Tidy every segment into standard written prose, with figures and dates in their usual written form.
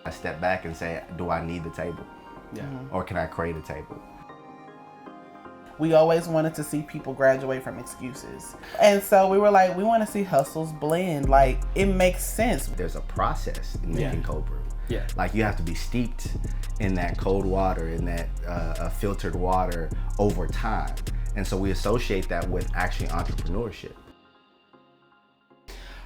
I step back and say, do I need the table? Yeah. Or can I create a table? We always wanted to see people graduate from excuses. And so we were like, we want to see hustles blend. Like, it makes sense. There's a process in making cold brew. Yeah. Like, you have to be steeped in that cold water, in that filtered water over time. And so we associate that with actually entrepreneurship.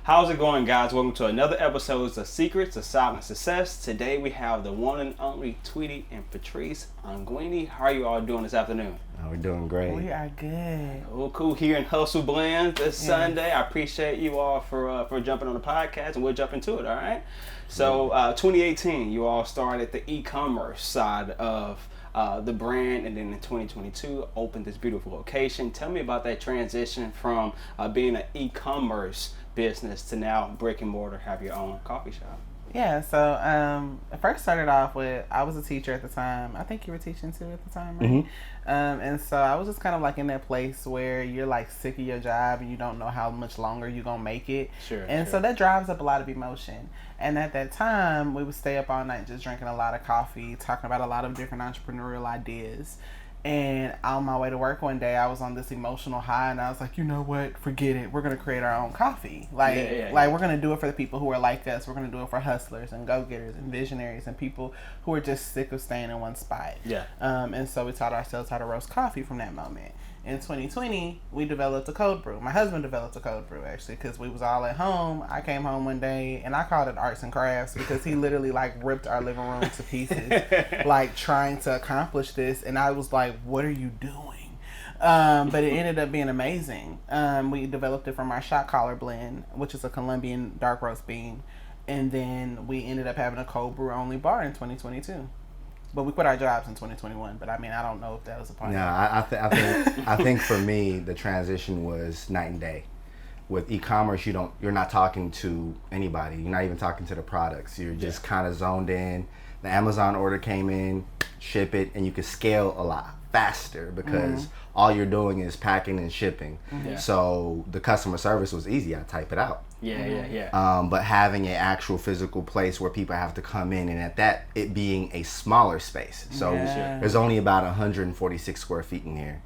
How's it going, guys? Welcome to another episode of Secrets of Silent Success. Today we have the one and only Tweety and Patrice Angenwyi. How are you all doing this afternoon? Oh, we're doing great. We are good. Well, cool. Here in HustleBlendz this Sunday. I appreciate you all for jumping on the podcast, and we'll jump into it. All right. So 2018, you all started the e-commerce side of the brand, and then in 2022 opened this beautiful location. Tell me about that transition from being an e-commerce business to now brick and mortar, have your own coffee shop. Yeah, so I first started off with, I was a teacher at the time. I think you were teaching too at the time, right? Mm-hmm. And so I was just kind of like in that place where you're like sick of your job and you don't know how much longer you're going to make it. Sure. So that drives up a lot of emotion. And at that time, we would stay up all night just drinking a lot of coffee, talking about a lot of different entrepreneurial ideas. And on my way to work one day, I was on this emotional high, and I was like, you know what? Forget it. We're going to create our own coffee. Like, we're going to do it for the people who are like us. We're going to do it for hustlers and go-getters and visionaries and people who are just sick of staying in one spot. Yeah. And so we taught ourselves how to roast coffee from that moment. In 2020, we developed a cold brew. My husband developed a cold brew, actually, because we was all at home. I came home one day, and I called it arts and crafts because he literally, like, ripped our living room to pieces, like, trying to accomplish this. And I was like, what are you doing? But it ended up being amazing. We developed it from our shot collar blend, which is a Colombian dark roast bean. And then we ended up having a cold brew only bar in 2022. But we quit our jobs in 2021. But I mean, I don't know if that was a part of it. I think for me, the transition was night and day. With e-commerce, you're not talking to anybody. You're not even talking to the products. You're just kind of zoned in. The Amazon order came in, ship it, and you can scale a lot faster because all you're doing is packing and shipping. Yeah. So the customer service was easy. I type it out. But having an actual physical place where people have to come in, and at that, it being a smaller space. So there's only about 146 square feet in here.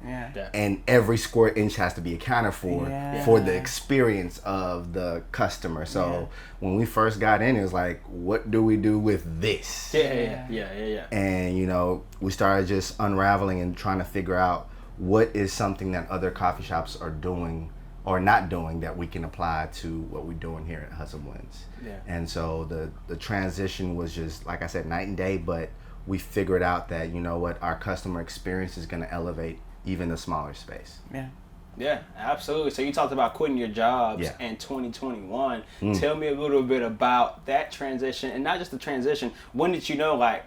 And every square inch has to be accounted for the experience of the customer. So when we first got in, it was like, what do we do with this? And, you know, we started just unraveling and trying to figure out what is something that other coffee shops are doing or not doing that we can apply to what we're doing here at HustleBlendz. And so the transition was just, like I said, night and day, but we figured out that, you know what, our customer experience is going to elevate even the smaller space. Yeah, absolutely. So you talked about quitting your jobs in 2021. Tell me a little bit about that transition, and not just the transition. When did you know, like,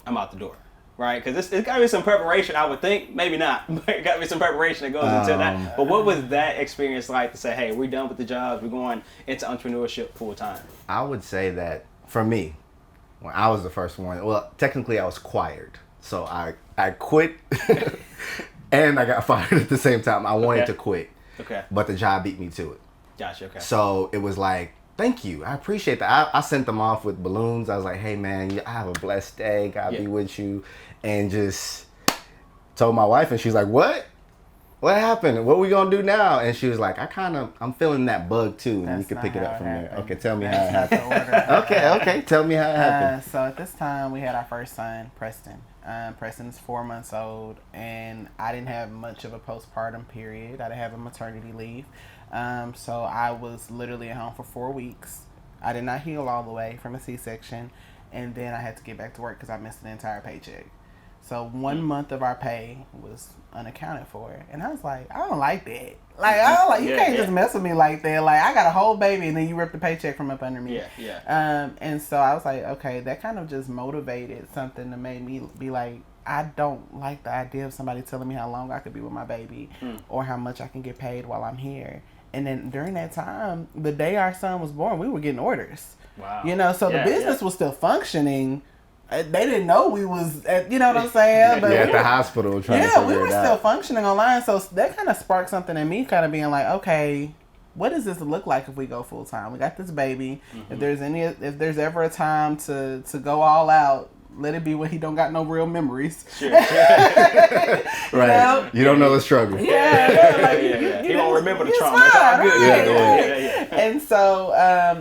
I'm out the door? Right, because it's got to be some preparation, I would think. Maybe not, but it got to be some preparation that goes into that. But what was that experience like to say, hey, we're done with the jobs, we're going into entrepreneurship full time? I would say that for me, when I was the first one, well, technically I was acquired. So I quit and I got fired at the same time. I wanted to quit, but the job beat me to it. Gotcha, okay. So it was like, thank you. I appreciate that. I sent them off with balloons. I was like, hey, man, I have a blessed day. God be with you. And just told my wife, and she's like, what? What happened? What are we going to do now? And she was like, I'm feeling that bug too. And you can pick it up from there. Okay, tell me how it happened. Okay, tell me how it happened. So at this time, we had our first son, Preston. Preston's 4 months old, and I didn't have much of a postpartum period. I didn't have a maternity leave. So I was literally at home for 4 weeks. I did not heal all the way from a C-section, and then I had to get back to work because I missed an entire paycheck. So 1 month of our pay was unaccounted for, and I was like, I don't like that. Like, I don't like, you can't just mess with me like that. Like, I got a whole baby, and then you rip the paycheck from up under me. And so I was like, okay, that kind of just motivated something to make me be like, I don't like the idea of somebody telling me how long I could be with my baby or how much I can get paid while I'm here. And then during that time, the day our son was born, we were getting orders. Wow. You know, so the business was still functioning. They didn't know we was at, you know what I'm saying? But at the hospital trying to figure it out. We were still functioning online. So that kind of sparked something in me kind of being like, okay, what does this look like if we go full time? We got this baby. If there's ever a time to go all out, let it be when he don't got no real memories. Sure. Right. You don't know the struggle. Yeah. He won't remember the trauma. It's all good. Yeah. And so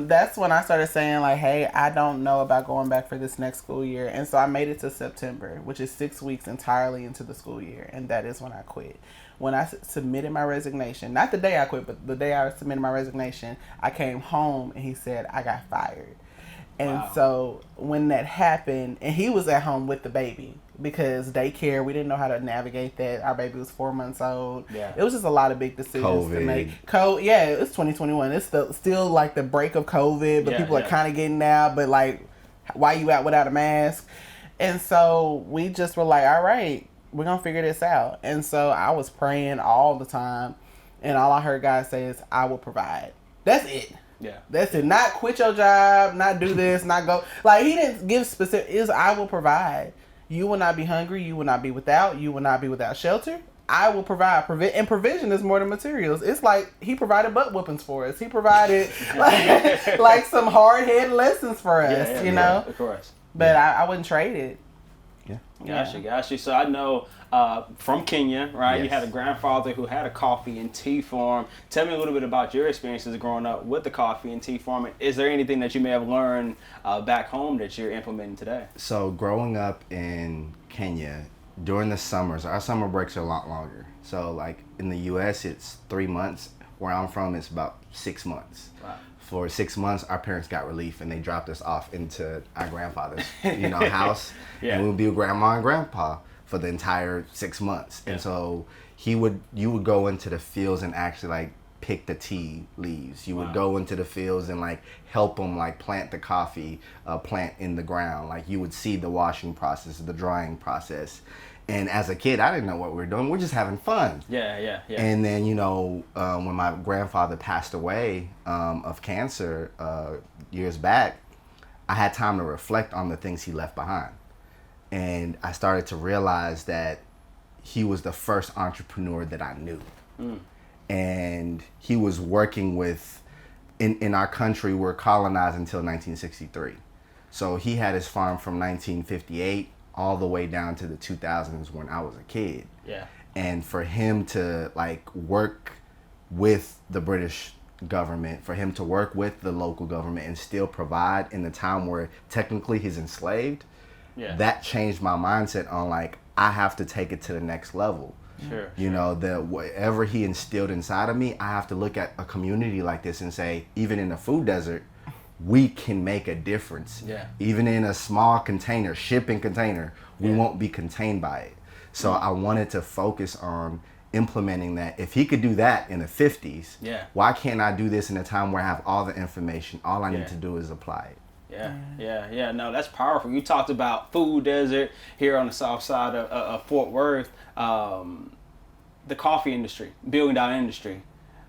that's when I started saying, like, hey, I don't know about going back for this next school year. And so I made it to September, which is 6 weeks entirely into the school year. And that is when I quit. When I submitted my resignation, not the day I quit, but the day I submitted my resignation, I came home and he said, I got fired. And so when that happened, and he was at home with the baby because daycare, we didn't know how to navigate that. Our baby was 4 months old. Yeah. It was just a lot of big decisions to make. It's 2021. It's still like the break of COVID, but people are kind of getting out. But like, why you out without a mask? And so we just were like, all right, we're going to figure this out. And so I was praying all the time. And all I heard God say is, I will provide. That's it. Yeah. That's it. Not quit your job, not do this, not go. Like, he didn't give specific. Is I will provide. You will not be hungry. You will not be without. You will not be without shelter. I will provide. And provision is more than materials. It's like he provided butt whoopings for us. He provided like some hard-headed lessons for us, you know? Of course. But I wouldn't trade it. Gotcha. So I know from Kenya, right? Yes. You had a grandfather who had a coffee and tea farm. Tell me a little bit about your experiences growing up with the coffee and tea farm. Is there anything that you may have learned back home that you're implementing today? So growing up in Kenya, during the summers, our summer breaks are a lot longer. So like in the U.S., it's 3 months. Where I'm from, it's about 6 months. Wow. For 6 months, our parents got relief and they dropped us off into our grandfather's, house. And we would be with grandma and grandpa for the entire 6 months. And so you would go into the fields and actually like pick the tea leaves. You would go into the fields and like help them like plant the coffee plant in the ground. Like you would see the washing process, the drying process. And as a kid, I didn't know what we were doing. We're just having fun. Yeah. And then, when my grandfather passed away of cancer years back, I had time to reflect on the things he left behind. And I started to realize that he was the first entrepreneur that I knew. And he was working with, in our country, we're colonized until 1963. So he had his farm from 1958 all the way down to the 2000s when I was a kid. Yeah. And for him to like work with the British government, for him to work with the local government and still provide in the time where technically he's enslaved, that changed my mindset on like, I have to take it to the next level. Sure. That whatever he instilled inside of me, I have to look at a community like this and say, even in the food desert, we can make a difference. Yeah. Even in a small container, shipping container, we won't be contained by it. So I wanted to focus on implementing that. If he could do that in the 50s, why can't I do this in a time where I have all the information? All I need to do is apply it. Yeah. No, that's powerful. You talked about food desert here on the south side of Fort Worth. The coffee industry, $1 billion industry.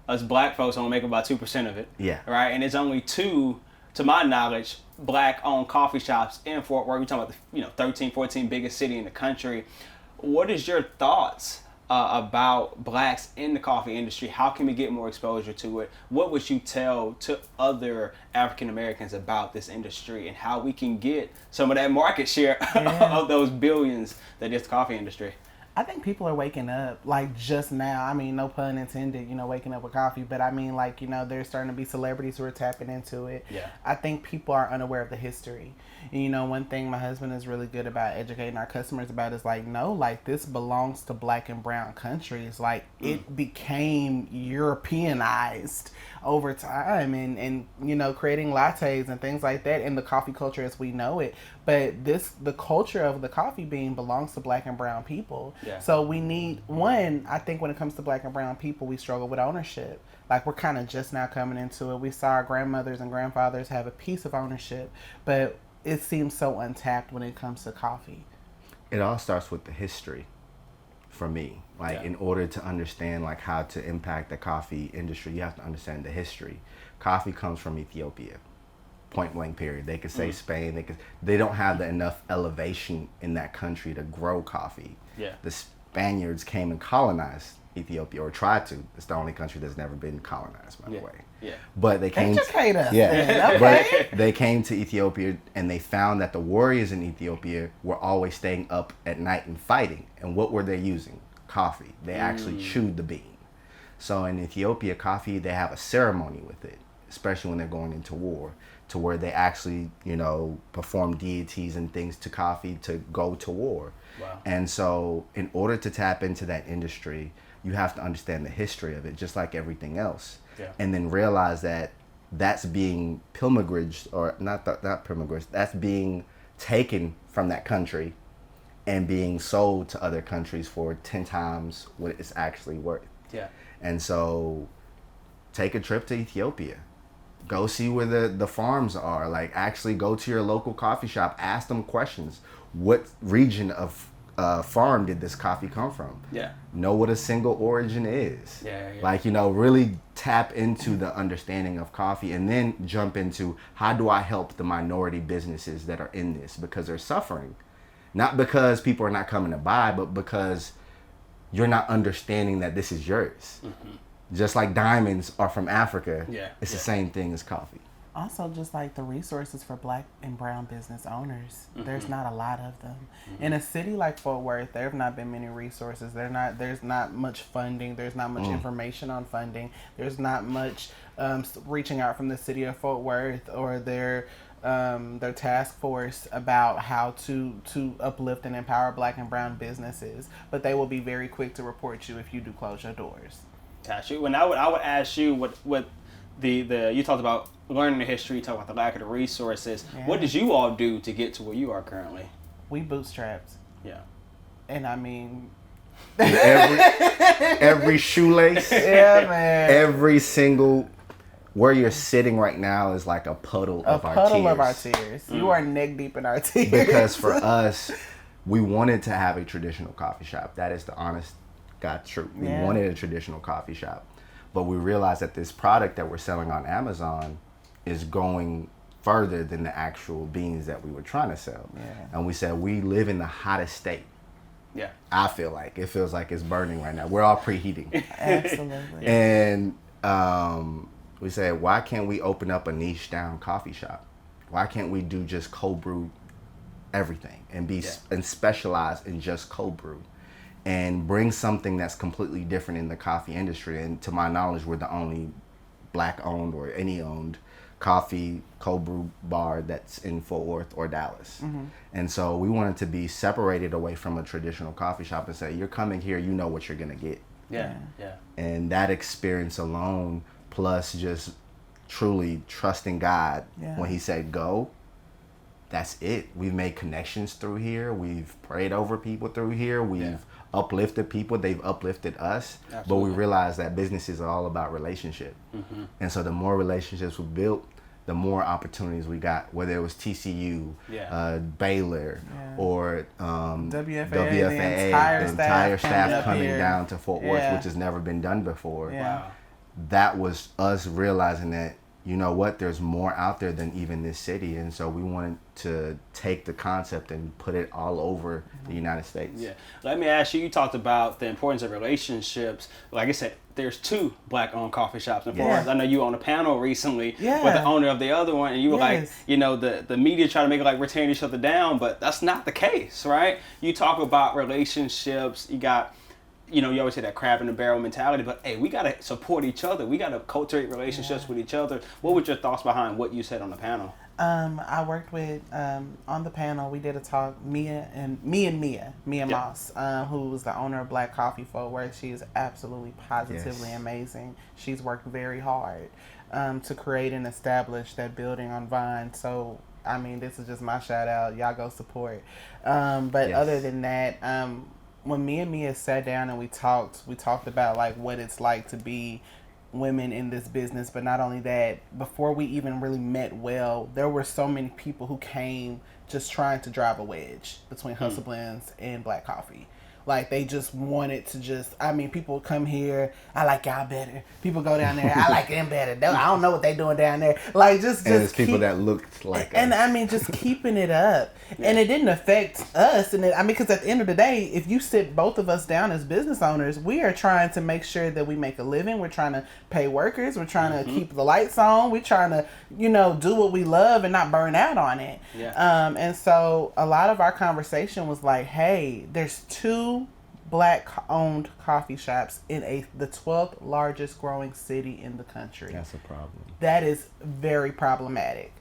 Us black folks only make about 2% of it. Yeah. Right? And it's only 2, to my knowledge, black-owned coffee shops in Fort Worth. We're talking about the 13, 14 biggest city in the country. What is your thoughts about blacks in the coffee industry? How can we get more exposure to it? What would you tell to other African Americans about this industry and how we can get some of that market share of those billions that is the coffee industry? I think people are waking up, like, just now. I mean, no pun intended, waking up with coffee. But, I mean, like, there's starting to be celebrities who are tapping into it. Yeah. I think people are unaware of the history. And, one thing my husband is really good about educating our customers about is, like, no, like, this belongs to black and brown countries. Like, it became Europeanized over time and creating lattes and things like that in the coffee culture as we know it. But the culture of the coffee bean belongs to black and brown people. Yeah. So we need, I think when it comes to black and brown people, we struggle with ownership. Like, we're kind of just now coming into it. We saw our grandmothers and grandfathers have a piece of ownership, but it seems so untapped when it comes to coffee. It all starts with the history for me. Like, in order to understand, like, how to impact the coffee industry, you have to understand the history. Coffee comes from Ethiopia. Point blank period. They could say Spain. They don't have enough elevation in that country to grow coffee. Yeah. The Spaniards came and colonized Ethiopia, or tried to. It's the only country that's never been colonized, by the way. Yeah. But they came. Educate us. Yeah. Okay. But they came to Ethiopia and they found that the warriors in Ethiopia were always staying up at night and fighting. And what were they using? Coffee. They actually chewed the bean. So in Ethiopia, coffee, they have a ceremony with it, especially when they're going into war, to where they actually, perform deities and things to coffee to go to war. Wow. And so in order to tap into that industry, you have to understand the history of it, just like everything else. Yeah. And then realize that that's being pilgrimaged, or not pilgrimaged, that's being taken from that country and being sold to other countries for 10 times what it's actually worth. Yeah. And so take a trip to Ethiopia. Go see where the farms are. Like, actually go to your local coffee shop. Ask them questions. What region of farm did this coffee come from? Yeah. Know what a single origin is. Yeah. Like, really tap into the understanding of coffee, and then jump into, how do I help the minority businesses that are in this? Because they're suffering. Not because people are not coming to buy, but because you're not understanding that this is yours. Mm-hmm. Just like diamonds are from Africa, it's the same thing as coffee. Also, just like the resources for Black and brown business owners, there's not a lot of them. In a city like Fort Worth, there have not been many resources. There's not much funding. There's not much information on funding. There's not much reaching out from the city of Fort Worth or their task force about how to uplift and empower Black and brown businesses. But they will be very quick to report you if you do close your doors. Gosh, when I would ask you what the you talked about learning the history, you talked about the lack of the resources. Yeah. What did you all do to get to where you are currently? We bootstrapped. Yeah. And I mean, every shoelace. Yeah, man. Every single, where you're sitting right now is like a puddle of our tears. A puddle of our tears. You are neck deep in our tears. Because for us, we wanted to have a traditional coffee shop. That is the honest God truth. We wanted a traditional coffee shop. But we realized that this product that we're selling on Amazon is going further than the actual beans that we were trying to sell. Yeah. And we said, we live in the hottest state. Yeah. I feel like it feels like it's burning right now. We're all preheating. Absolutely. And we said, why can't we open up a niche down coffee shop? Why can't we do just cold brew everything and and specialize in just cold brew? And bring something that's completely different in the coffee industry. And to my knowledge, we're the only Black owned or any owned coffee cold brew bar that's in Fort Worth or Dallas. Mm-hmm. And so we wanted to be separated away from a traditional coffee shop and say, you're coming here, you know what you're going to get. Yeah. And that experience alone, plus just truly trusting God when he said go, that's it. We've made connections through here. We've prayed over people through here. We've uplifted people. They've uplifted us. Absolutely. But we realize that businesses are all about relationship. Mm-hmm. And so the more relationships we built, the more opportunities we got, whether it was TCU, Baylor, or WFA, the entire staff coming down to Fort Worth, which has never been done before. Yeah. Wow. That was us realizing that, you know what, there's more out there than even this city. And so we wanted to take the concept and put it all over the United States. Yeah. Let me ask you, you talked about the importance of relationships. Like I said, there's 2 Black-owned coffee shops in Fort Worth. I know you were on a panel recently with the owner of the other one, and you were like, the media try to make it like we're tearing each other down, but that's not the case, right? You talk about relationships, you got... you always say that crab in the barrel mentality, but hey, we got to support each other. We got to cultivate relationships with each other. What were your thoughts behind what you said on the panel? I worked with, on the panel, we did a talk, Mia Moss, who was the owner of Black Coffee Fort Worth. She is absolutely positively amazing. She's worked very hard to create and establish that building on Vine. So, I mean, this is just my shout out. Y'all go support. But other than that, when me and Mia sat down and we talked about like what it's like to be women in this business. But not only that, before we even really met well, there were so many people who came just trying to drive a wedge between HustleBlendz and Black Coffee. Like, they just wanted to people come here, I like y'all better. People go down there, I like them better. I don't know what they doing down there. Like, just there's people that looked like and us. Just keeping it up. And it didn't affect us. And because at the end of the day, if you sit both of us down as business owners, we are trying to make sure that we make a living. We're trying to pay workers. We're trying to keep the lights on. We're trying to, do what we love and not burn out on it. Yeah. And so a lot of our conversation was like, hey, there's 2 Black-owned coffee shops in the 12th largest growing city in the country. That's a problem. That is very problematic,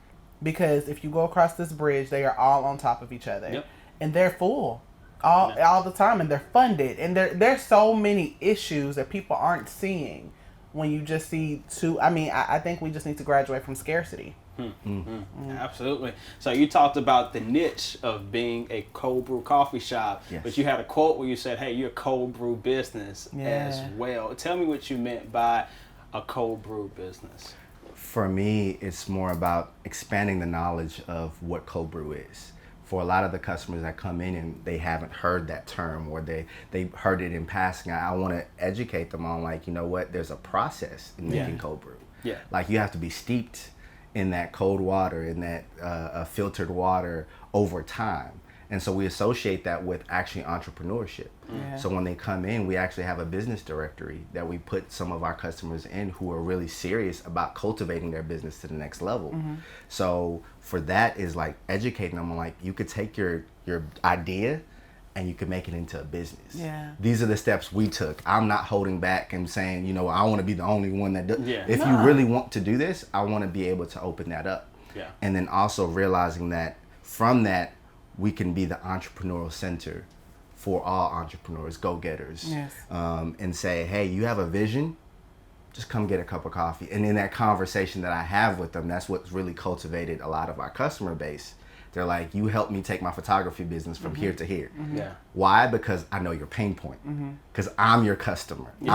because if you go across this bridge, they are all on top of each other. Yep. And they're full all the time, and they're funded. And there's so many issues that people aren't seeing when you just see 2. I think we just need to graduate from scarcity. Absolutely. So you talked about the niche of being a cold brew coffee shop, but you had a quote where you said, hey, you're a cold brew business as well. Tell me what you meant by a cold brew business. For me, it's more about expanding the knowledge of what cold brew is. For a lot of the customers that come in and they haven't heard that term, or they heard it in passing, I want to educate them on, like, there's a process in making cold brew. Yeah. Like, you have to be steeped in that cold water, in that filtered water over time. And so we associate that with actually entrepreneurship. Yeah. So when they come in, we actually have a business directory that we put some of our customers in who are really serious about cultivating their business to the next level. So for that is like educating them on, like, you could take your idea and you can make it into a business. Yeah. These are the steps we took. I'm not holding back and saying, I want to be the only one that does. Yeah. If you really want to do this, I want to be able to open that up. Yeah. And then also realizing that from that, we can be the entrepreneurial center for all entrepreneurs, go-getters. Yes. And say, hey, you have a vision, just come get a cup of coffee. And in that conversation that I have with them, that's what's really cultivated a lot of our customer base. They're like, you helped me take my photography business from here to here. Yeah. Why? Because I know your pain point. Because I'm your customer. Yeah.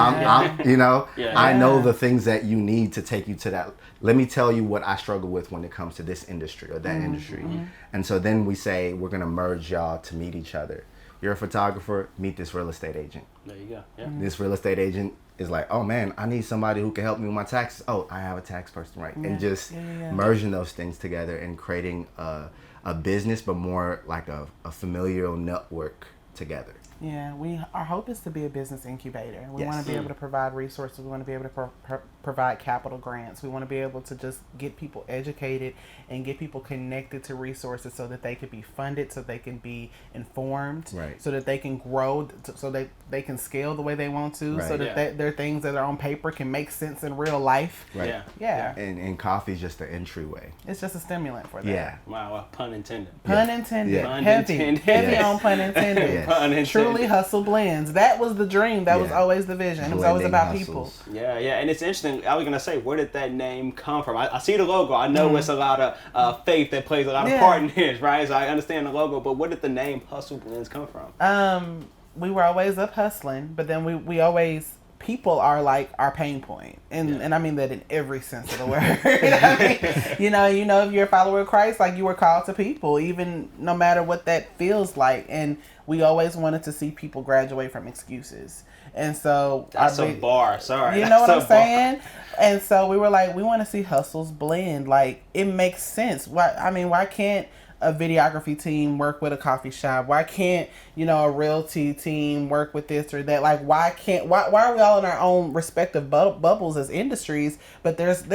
I know the things that you need to take you to that. Let me tell you what I struggle with when it comes to this industry or that industry. And so then we say, we're going to merge y'all to meet each other. You're a photographer, meet this real estate agent. There you go. Yeah. This real estate agent is like, oh man, I need somebody who can help me with my taxes. Oh, I have a tax person, right? Yeah. And just merging those things together and creating a business, but more like a familial network together. Yeah, our hope is to be a business incubator. We want to be able to provide resources. We want to be able to provide capital grants. We want to be able to just get people educated and get people connected to resources so that they can be funded, so they can be informed, right, so that they can grow, so that they can scale the way they want to, right, so that their things that are on paper can make sense in real life. Right. Yeah. And coffee is just the entryway. It's just a stimulant for that. Yeah. Wow, pun intended. Pun intended. Yeah. Heavy on pun intended. Yes. Pun intended. Truly HustleBlendz. That was the dream. That was always the vision. It was always about hustles. People. Yeah. And it's interesting. I was gonna say, where did that name come from? I see the logo. I know it's a lot of faith that plays a lot of part in this, right? So I understand the logo, but where did the name HustleBlendz come from? We were always up hustling, but then we always, people are like our pain point, and I mean that in every sense of the word. You know, if you're a follower of Christ, like, you were called to people, even no matter what that feels like. And we always wanted to see people graduate from excuses. And so that's a bar. Sorry, you know what I'm saying? And so we were like, we want to see hustles blend. Like, it makes sense. Why can't a videography team work with a coffee shop? Why can't, a realty team work with this or that? Like, why are we all in our own respective bubbles as industries? But there's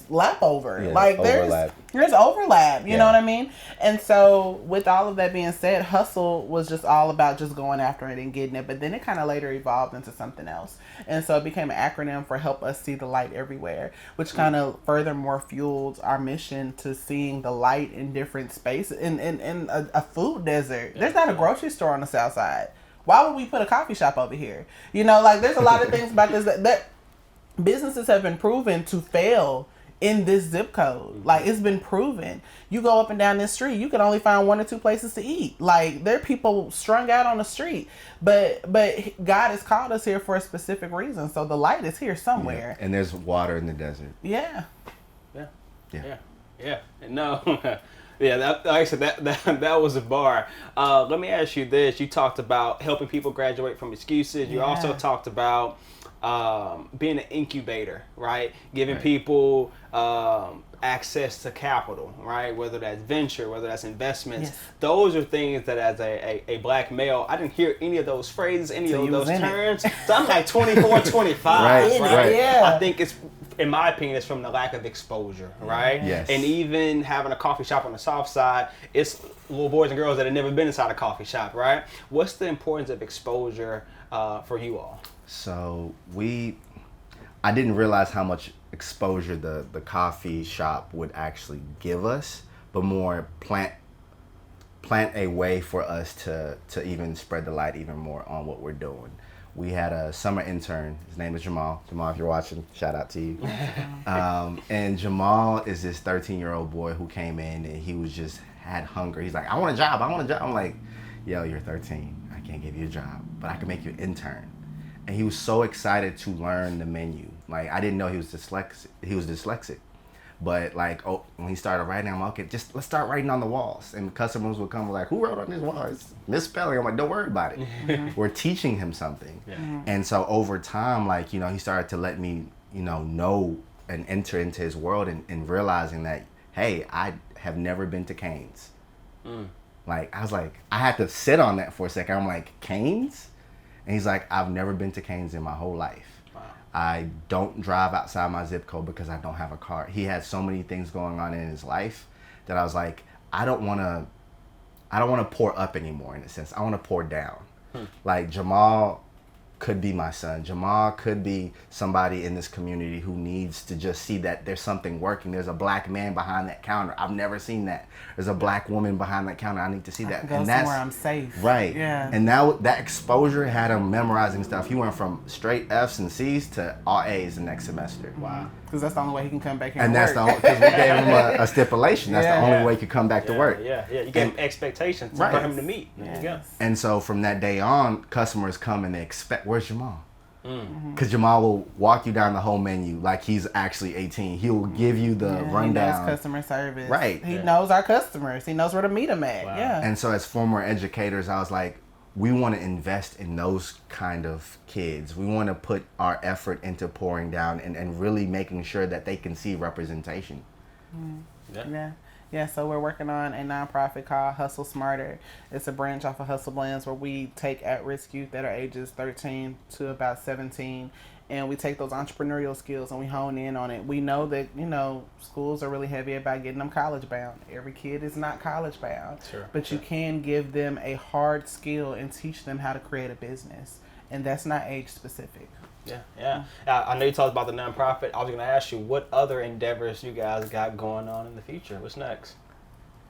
lap over. Yeah, like there's overlap. You know what I mean? And so with all of that being said, hustle was just all about just going after it and getting it. But then it kind of later evolved into something else. And so it became an acronym for Help Us See the Light Everywhere, which kind of furthermore fueled our mission to seeing the light in different spaces. In a food desert. There's not a grocery store on the south side. Why would we put a coffee shop over here? There's a lot of things about this that businesses have been proven to fail in this zip code. Like, it's been proven. You go up and down this street, you can only find 1 or 2 places to eat. Like, there are people strung out on the street. But God has called us here for a specific reason. So the light is here somewhere. Yeah. And there's water in the desert. Yeah. No. Yeah, like I said, that was a bar. Let me ask you this. You talked about helping people graduate from excuses. You also talked about being an incubator, right? Giving people access to capital, right? Whether that's venture, whether that's investments. Yes. Those are things that as a black male, I didn't hear any of those phrases, any of those terms. So I'm like 24, 25, right? Yeah. I think it's, in my opinion, it's from the lack of exposure, right? Yes. And even having a coffee shop on the south side, it's little boys and girls that have never been inside a coffee shop, right? What's the importance of exposure for you all? So I didn't realize how much exposure the coffee shop would actually give us, but more plant a way for us to even spread the light even more on what we're doing. We had a summer intern. His name is Jamal. Jamal, if you're watching, shout out to you. And Jamal is this 13-year-old boy who came in and he was just had hunger. He's like, I want a job. I'm like, yo, you're 13. I can't give you a job, but I can make you an intern. And he was so excited to learn the menu. Like, I didn't know he was dyslexic. But like, when he started writing, I'm like, okay, just let's start writing on the walls. And customers would come like, who wrote on this wall? It's misspelling. I'm like, don't worry about it. We're teaching him something. Yeah. And so over time, like, you know, he started to let me, you know and enter into his world and realizing that, hey, I have never been to Cane's. Like, I was like, I had to sit on that for a second. I'm like, Cane's? And he's like, I've never been to Cane's in my whole life. Wow. I don't drive outside my zip code because I don't have a car. He had so many things going on in his life that I was like, I don't want to pour up anymore in a sense. I want to pour down. Like, Jamal could be my son. Jamal could be somebody in this community who needs to just see that there's something working. There's a black man behind that counter. I've never seen that. There's a black woman behind that counter. I need to see that. And that's somewhere I'm safe. Right. Yeah. And now that exposure had him memorizing stuff. He went from straight F's and C's to all A's the next semester. Wow. Because that's the only way he can come back here and work. That's the only, because we gave him a stipulation. That's the only way he could come back to work. Yeah. You gave him expectations for him to meet. There you go. And so from that day on, customers come and they expect, where's Jamal? Because Jamal will walk you down the whole menu like he's actually 18. He will give you the rundown. He knows customer service. Right. He knows our customers. He knows where to meet them at. Wow. Yeah. And so as former educators, I was like, we want to invest in those kind of kids. We want to put our effort into pouring down and really making sure that they can see representation. Yeah, so we're working on a nonprofit called Hustle Smarter. It's a branch off of HustleBlendz where we take at-risk youth that are ages 13 to about 17, and we take those entrepreneurial skills and we hone in on it. We know that, schools are really heavy about getting them college bound. Every kid is not college bound, but you can give them a hard skill and teach them how to create a business, and that's not age specific. Yeah. I know you talked about the nonprofit. I was going to ask you, what other endeavors you guys got going on in the future? What's next?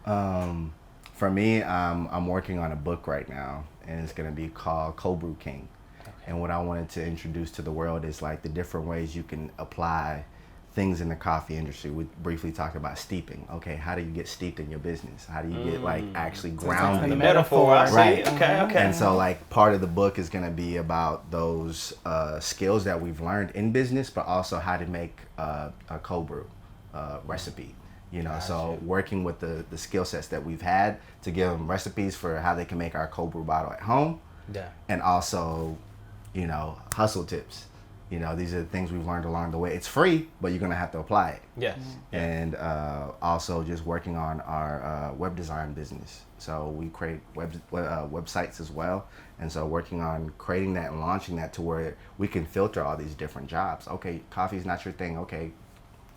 For me, I'm working on a book right now, and it's going to be called Cold Brew King. Okay. And what I wanted to introduce to the world is like the different ways you can apply things in the coffee industry. We briefly talked about steeping. Okay, how do you get steeped in your business? How do you get like actually grounded? The metaphor, right? Okay. And so like part of the book is going to be about those skills that we've learned in business, but also how to make a cold brew recipe. So working with the skill sets that we've had to give them recipes for how they can make our cold brew bottle at home. Yeah. And also, hustle tips. These are the things we've learned along the way. It's free, but you're going to have to apply it. Yes. And also just working on our web design business. So we create websites as well. And so working on creating that and launching that to where we can filter all these different jobs. Okay, coffee's not your thing. Okay,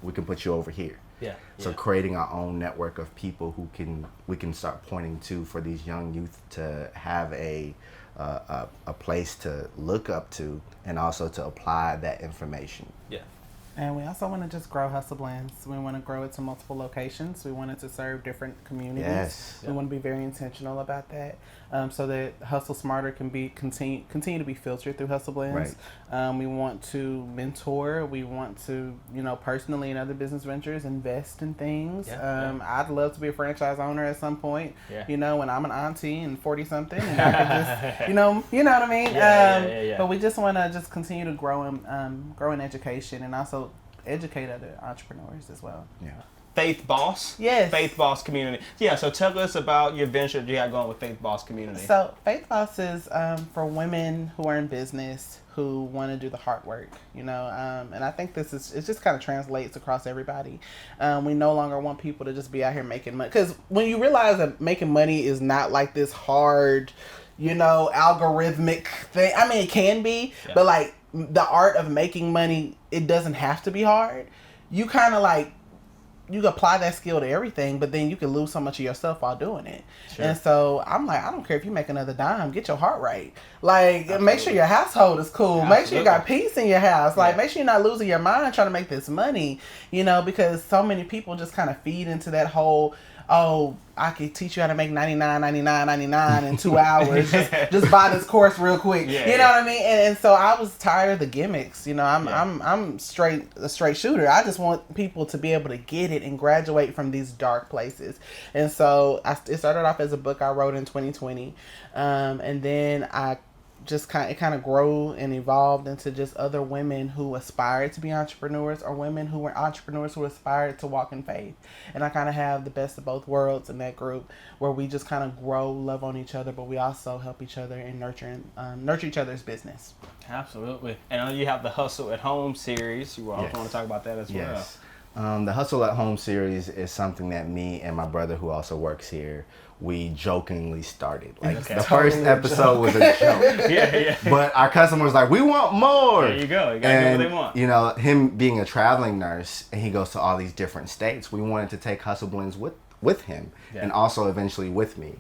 we can put you over here. Yeah. So creating our own network of people who we can start pointing to for these young youth to have a place to look up to and also to apply that information. Yeah. And we also want to just grow HustleBlendz. We want to grow it to multiple locations. We want it to serve different communities. Yes. We want to be very intentional about that, so that Hustle Smarter can be continue to be filtered through HustleBlendz. Right. We want to mentor. We want to, personally in other business ventures, invest in things. I'd love to be a franchise owner at some point. Yeah. When I'm an auntie and 40 something, and I can just, you know what I mean. Yeah. But we just want to just continue to grow in education and also educate other entrepreneurs as well. Yeah. Faith Boss. Yes. Faith Boss Community. Yeah, so tell us about your venture that you got going with Faith Boss Community. So Faith Boss is for women who are in business who want to do the hard work, you know, and I think it just kind of translates across everybody. We no longer want people to just be out here making money, because when you realize that making money is not like this hard, you know, algorithmic thing. I mean, it can be, but like the art of making money, it doesn't have to be hard. You kind of like, you apply that skill to everything, but then you can lose so much of yourself while doing it. Sure. And so I'm like, I don't care if you make another dime, get your heart right. Like, Absolutely. Make sure your household is cool. Absolutely. Make sure you got peace in your house. Like, make sure you're not losing your mind trying to make this money, you know, because so many people just kind of feed into that whole, oh, I could teach you how to make $99 in 2 hours. just buy this course real quick. You know what I mean? And so I was tired of the gimmicks. You know, I'm a straight shooter. I just want people to be able to get it and graduate from these dark places. And so it started off as a book I wrote in 2020, and then I just kind of grew and evolved into just other women who aspired to be entrepreneurs, or women who were entrepreneurs who aspired to walk in faith. And I kind of have the best of both worlds in that group, where we just kind of grow, love on each other, but we also help each other and nurture each other's business. Absolutely. And you have the Hustle at Home series. You also want to talk about that as well. The Hustle at Home series is something that me and my brother, who also works here, we jokingly started. Like the first episode was a joke. But our customers like, we want more. There you go. You gotta do what they want. You know, him being a traveling nurse and he goes to all these different states, we wanted to take HustleBlendz with him and also eventually with me,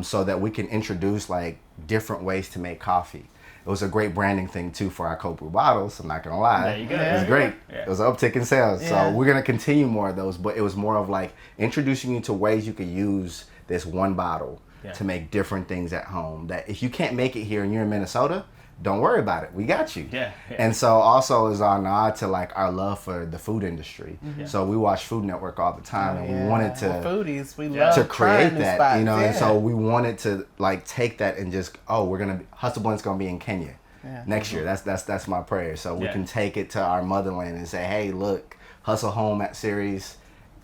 so that we can introduce like different ways to make coffee. It was a great branding thing too for our cold brew bottles. I'm not gonna lie. There you go. It was great. It was an uptick in sales. So we're gonna continue more of those. But it was more of like introducing you to ways you could use this one bottle to make different things at home. That if you can't make it here and you're in Minnesota, don't worry about it. We got you. And so also is our nod to like our love for the food industry. So we watch Food Network all the time, and we wanted to foodies. We love to create that, spots. you know. And so we wanted to like take that and just HustleBlendz gonna be in Kenya next year. That's my prayer. So we can take it to our motherland and say, hey, look, Hustle Home at series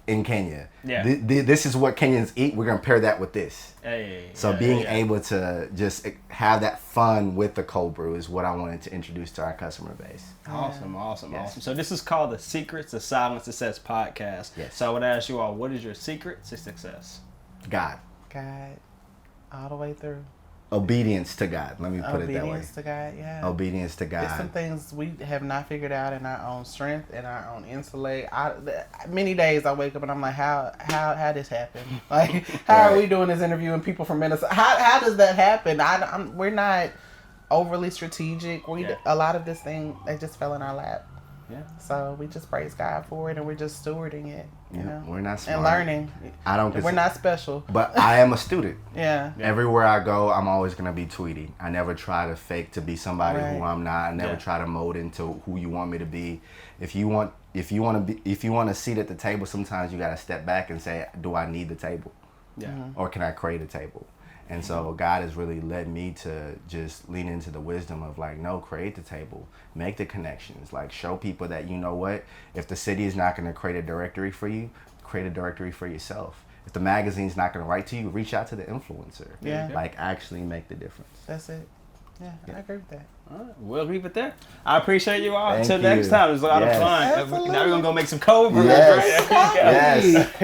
in Kenya. This is what Kenyans eat. We're gonna pair that with this. Being able to just have that fun with the cold brew is what I wanted to introduce to our customer base. Awesome. So this is called the Secrets to Silent Success podcast. So I would ask you all, what is your secret to success? God, all the way through. Obedience to God. Let me put it that way. Obedience to God, Obedience to God. There's some things we have not figured out in our own strength and our own intellect. Many days I wake up and I'm like, how this happen? Like, how are we doing this interview and people from Minnesota? How does that happen? We're not overly strategic. A lot of this thing, it just fell in our lap. So we just praise God for it, and we're just stewarding it. You know? We're not smart. And learning. We're not special. But I am a student. Yeah. Everywhere I go, I'm always gonna be Tweety. I never try to fake to be somebody who I'm not. I never try to mold into who you want me to be. If you want a seat at the table, sometimes you gotta step back and say, do I need the table? Or can I create a table? And so God has really led me to just lean into the wisdom of like, no, create the table, make the connections, like show people that, you know what, if the city is not going to create a directory for you, create a directory for yourself. If the magazine's not going to write to you, reach out to the influencer. Like actually make the difference. That's it. Yeah, I agree with that. All right, we'll leave it there. I appreciate you all. Until next time, it was a lot of fun. Absolutely. Now we're going to go make some cold brew. Yes.